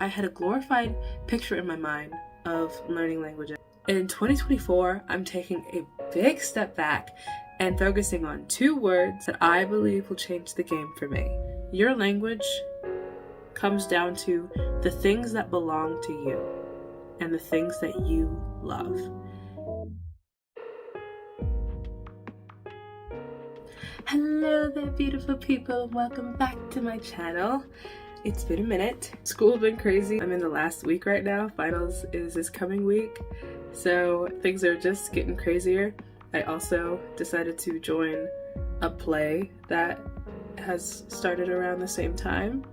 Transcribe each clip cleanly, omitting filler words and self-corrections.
I had a glorified picture in my mind of learning languages. In 2024, I'm taking a big step back and focusing on 2 words that I believe will change the game for me. Your language comes down to the things that belong to you and the things that you love. Hello there, beautiful people, and welcome back to my channel. It's been a minute. School's been crazy. I'm in the last week right now. Finals is this coming week, so things are just getting crazier. I also decided to join a play that has started around the same time,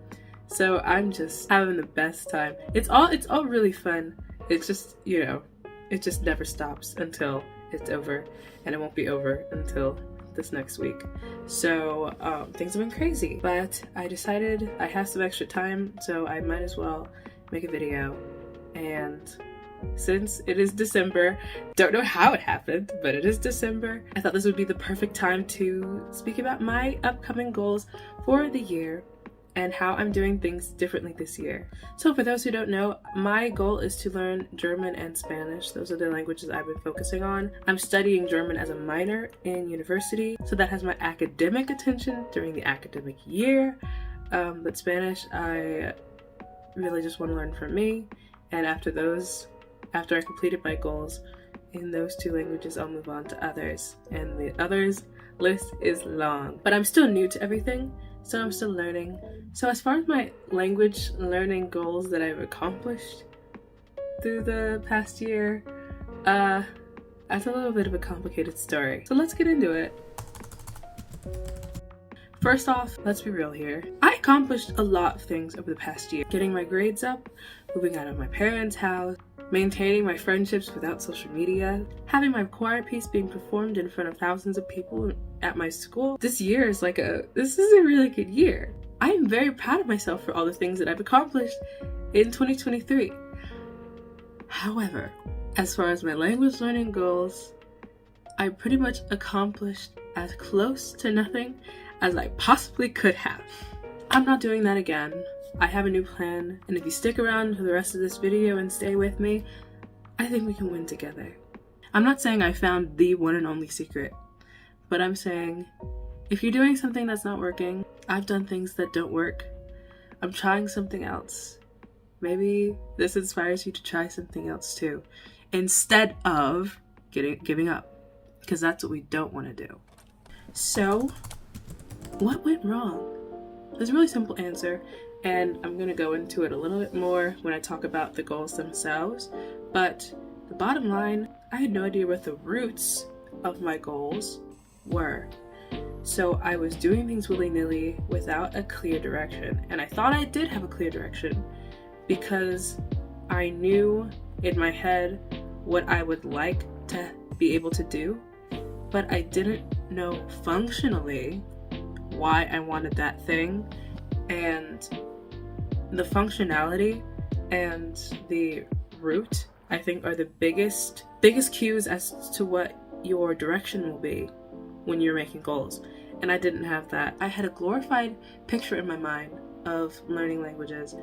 so I'm just having the best time. It's all really fun. It's just, it just never stops until it's over, and it won't be over until this next week. So things have been crazy, but I decided I have some extra time, so I might as well make a video. And since it is December, don't know how it happened, but it is December, I thought this would be the perfect time to speak about my upcoming goals for the year and how I'm doing things differently this year. So for those who don't know, my goal is to learn German and Spanish. Those are the languages I've been focusing on. I'm studying German as a minor in university, so that has my academic attention during the academic year. But Spanish, I really just want to learn for me. And after I completed my goals in those 2 languages, I'll move on to others. And the others list is long. But I'm still new to everything, so I'm still learning. So as far as my language learning goals that I've accomplished through the past year, that's a little bit of a complicated story. So let's get into it. First off, let's be real here. I accomplished a lot of things over the past year. Getting my grades up, moving out of my parents' house, maintaining my friendships without social media, having my choir piece being performed in front of thousands of people at my school. This is a really good year. I am very proud of myself for all the things that I've accomplished in 2023. However, as far as my language learning goals, I pretty much accomplished as close to nothing as I possibly could have. I'm not doing that again. I have a new plan, and if you stick around for the rest of this video and stay with me, I think we can win together. I'm not saying I found the one and only secret, but I'm saying if you're doing something that's not working, I've done things that don't work. I'm trying something else. Maybe this inspires you to try something else too, instead of giving up, because that's what we don't want to do. So, what went wrong? There's a really simple answer, and I'm going to go into it a little bit more when I talk about the goals themselves. But the bottom line, I had no idea what the roots of my goals were. So I was doing things willy-nilly without a clear direction. And I thought I did have a clear direction because I knew in my head what I would like to be able to do, but I didn't know functionally why I wanted that thing. And the functionality and the root, I think, are the biggest cues as to what your direction will be when you're making goals. And I didn't have that. I had a glorified picture in my mind of learning languages,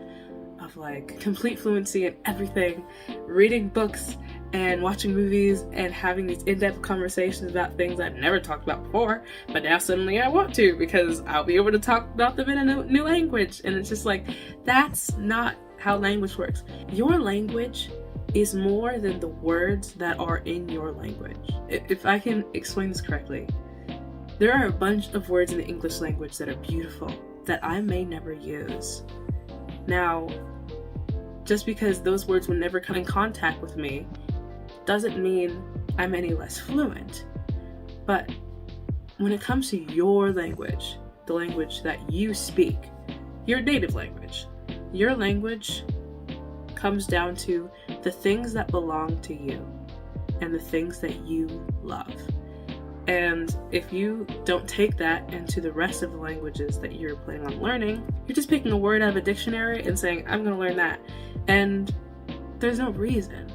of like complete fluency in everything, reading books and watching movies and having these in-depth conversations about things I've never talked about before, but now suddenly I want to because I'll be able to talk about them in a new language. And it's just like, that's not how language works. Your language is more than the words that are in your language. If I can explain this correctly, there are a bunch of words in the English language that are beautiful that I may never use. Now, just because those words will never come in contact with me doesn't mean I'm any less fluent. But when it comes to your language, the language that you speak, your native language, your language comes down to the things that belong to you and the things that you love. And if you don't take that into the rest of the languages that you're planning on learning, you're just picking a word out of a dictionary and saying, I'm going to learn that. And there's no reason.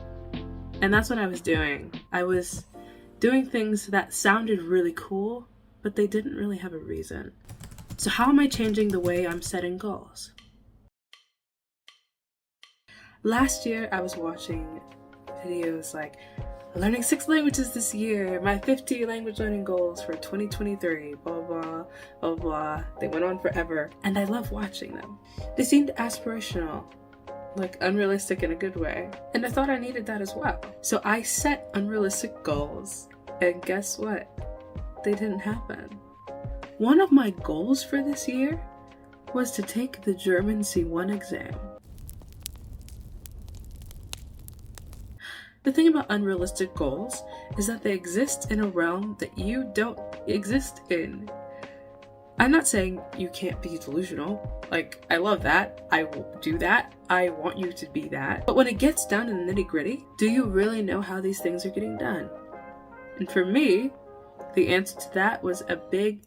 And that's what I was doing. I was doing things that sounded really cool, but they didn't really have a reason. So how am I changing the way I'm setting goals? Last year, I was watching videos like learning 6 languages this year, my 50 language learning goals for 2023, blah, blah, blah, blah. They went on forever, and I love watching them. They seemed aspirational, like unrealistic in a good way, and I thought I needed that as well. So I set unrealistic goals, and guess what? They didn't happen. One of my goals for this year was to take the German C1 exam. The thing about unrealistic goals is that they exist in a realm that you don't exist in. I'm not saying you can't be delusional. Like, I love that. I will do that. I want you to be that. But when it gets down to the nitty-gritty, do you really know how these things are getting done? And for me, the answer to that was a big,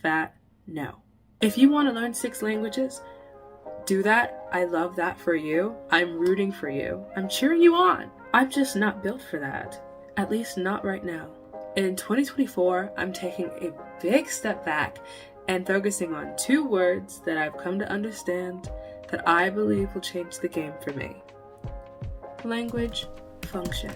fat no. If you want to learn 6 languages, do that. I love that for you. I'm rooting for you. I'm cheering you on. I'm just not built for that. At least not right now. In 2024, I'm taking a big step back and focusing on 2 words that I've come to understand that I believe will change the game for me. Language function.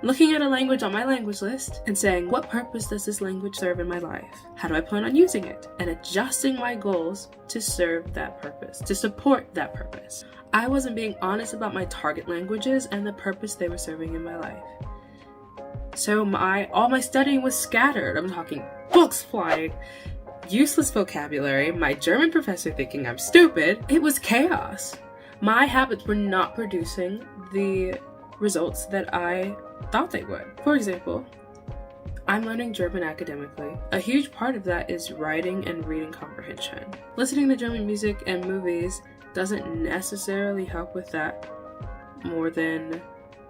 Looking at a language on my language list and saying, what purpose does this language serve in my life? How do I plan on using it? And adjusting my goals to serve that purpose, to support that purpose. I wasn't being honest about my target languages and the purpose they were serving in my life. So all my studying was scattered. I'm talking books flying, useless vocabulary, my German professor thinking I'm stupid. It was chaos. My habits were not producing the results that I thought they would. For example, I'm learning German academically. A huge part of that is writing and reading comprehension. Listening to German music and movies doesn't necessarily help with that more than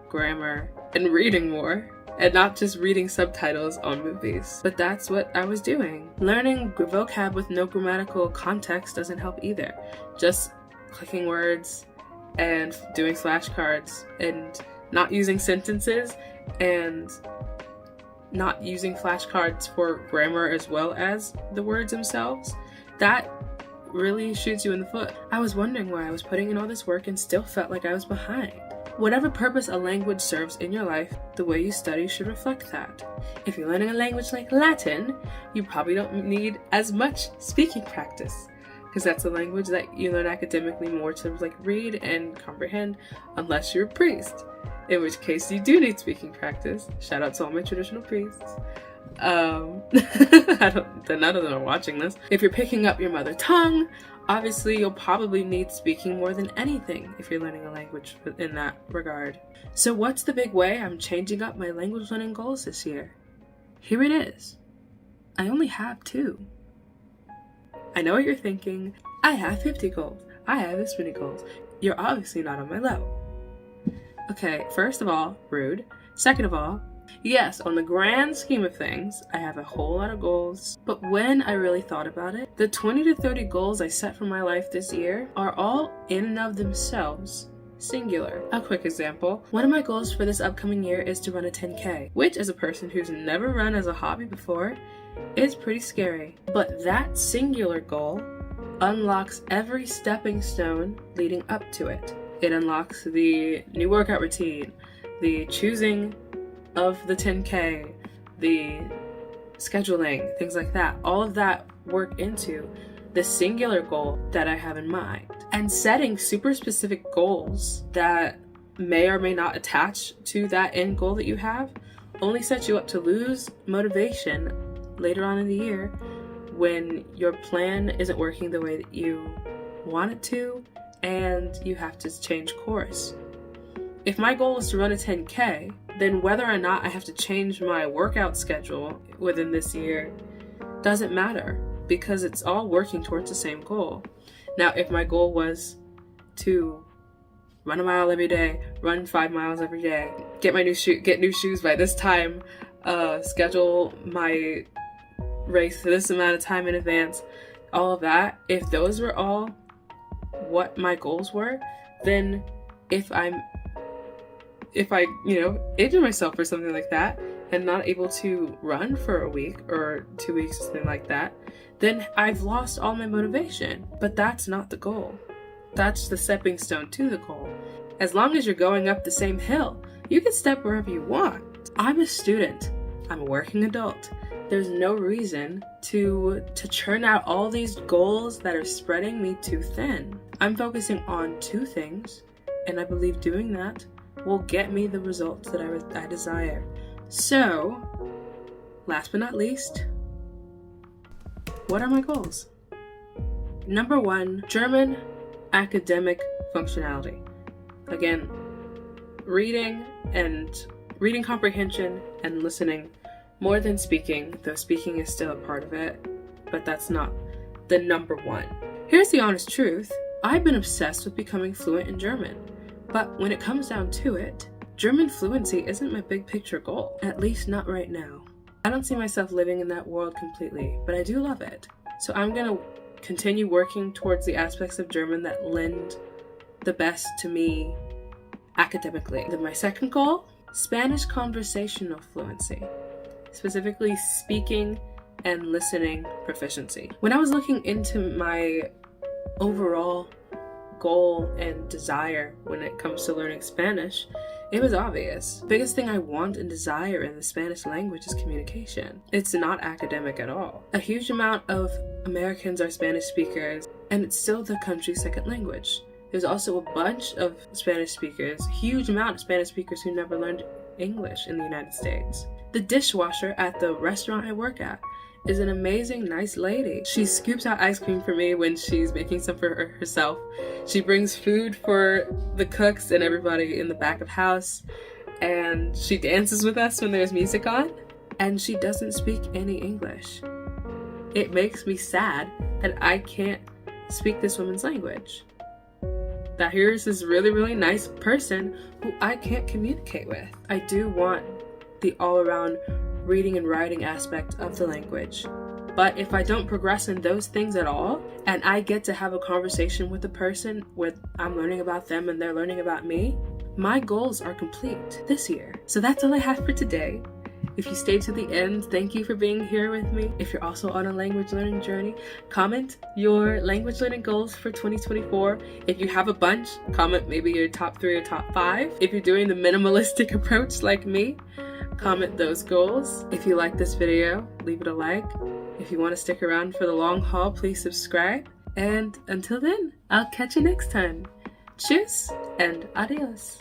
grammar and reading more, and not just reading subtitles on movies. But that's what I was doing. Learning vocab with no grammatical context doesn't help either. Just clicking words and doing flashcards and not using sentences and not using flashcards for grammar as well as the words themselves, that really shoots you in the foot. I was wondering why I was putting in all this work and still felt like I was behind. Whatever purpose a language serves in your life, the way you study should reflect that. If you're learning a language like Latin, you probably don't need as much speaking practice, because that's a language that you learn academically more to read and comprehend, unless you're a priest, in which case you do need speaking practice. Shout out to all my traditional priests. None of them are watching this. If you're picking up your mother tongue, obviously you'll probably need speaking more than anything if you're learning a language in that regard. So what's the big way I'm changing up my language learning goals this year? Here it is. I only have 2. I know what you're thinking. I have 50 goals. I have this many goals. You're obviously not on my level. Okay, first of all, rude. Second of all, yes, on the grand scheme of things, I have a whole lot of goals, but when I really thought about it, the 20 to 30 goals I set for my life this year are all in and of themselves singular. A quick example, one of my goals for this upcoming year is to run a 10K, which as a person who's never run as a hobby before, is pretty scary. But that singular goal unlocks every stepping stone leading up to it. It unlocks the new workout routine, the choosing of the 10K, the scheduling, things like that. All of that work into the singular goal that I have in mind. And setting super specific goals that may or may not attach to that end goal that you have only sets you up to lose motivation later on in the year when your plan isn't working the way that you want it to and you have to change course. If my goal is to run a 10K, then whether or not I have to change my workout schedule within this year doesn't matter, because it's all working towards the same goal. Now, if my goal was to run a mile every day, run 5 miles every day, get new shoes by this time, schedule my race for this amount of time in advance, all of that, if those were all what my goals were, then if I injure myself or something like that and not able to run for a week or 2 weeks or something like that, then I've lost all my motivation. But that's not the goal. That's the stepping stone to the goal. As long as you're going up the same hill, you can step wherever you want. I'm a student. I'm a working adult. There's no reason to churn out all these goals that are spreading me too thin. I'm focusing on 2 things, and I believe doing that will get me the results that I desire. So, last but not least, what are my goals? Number 1, German academic functionality. Again, reading comprehension and listening more than speaking, though speaking is still a part of it, but that's not the number 1. Here's the honest truth. I've been obsessed with becoming fluent in German, but when it comes down to it, German fluency isn't my big picture goal, at least not right now. I don't see myself living in that world completely, but I do love it. So I'm gonna continue working towards the aspects of German that lend the best to me academically. Then my second goal, Spanish conversational fluency, specifically speaking and listening proficiency. When I was looking into my overall goal and desire when it comes to learning Spanish, it was obvious. The biggest thing I want and desire in the Spanish language is communication. It's not academic at all. A huge amount of Americans are Spanish speakers, and it's still the country's second language. There's also a bunch of Spanish speakers, huge amount of Spanish speakers who never learned English in the United States. The dishwasher at the restaurant I work at is an amazing, nice lady. She scoops out ice cream for me when she's making some for herself. She brings food for the cooks and everybody in the back of house, and she dances with us when there's music on, and she doesn't speak any English. It makes me sad that I can't speak this woman's language. That here's this really, really nice person who I can't communicate with. I do want the all-around reading and writing aspect of the language. But if I don't progress in those things at all, and I get to have a conversation with a person where I'm learning about them and they're learning about me, my goals are complete this year. So that's all I have for today. If you stayed to the end, thank you for being here with me. If you're also on a language learning journey, comment your language learning goals for 2024. If you have a bunch, comment maybe your top 3 or top 5. If you're doing the minimalistic approach like me, comment those goals. If you like this video, leave it a like. If you want to stick around for the long haul, please subscribe. And until then, I'll catch you next time. Tschüss and adios.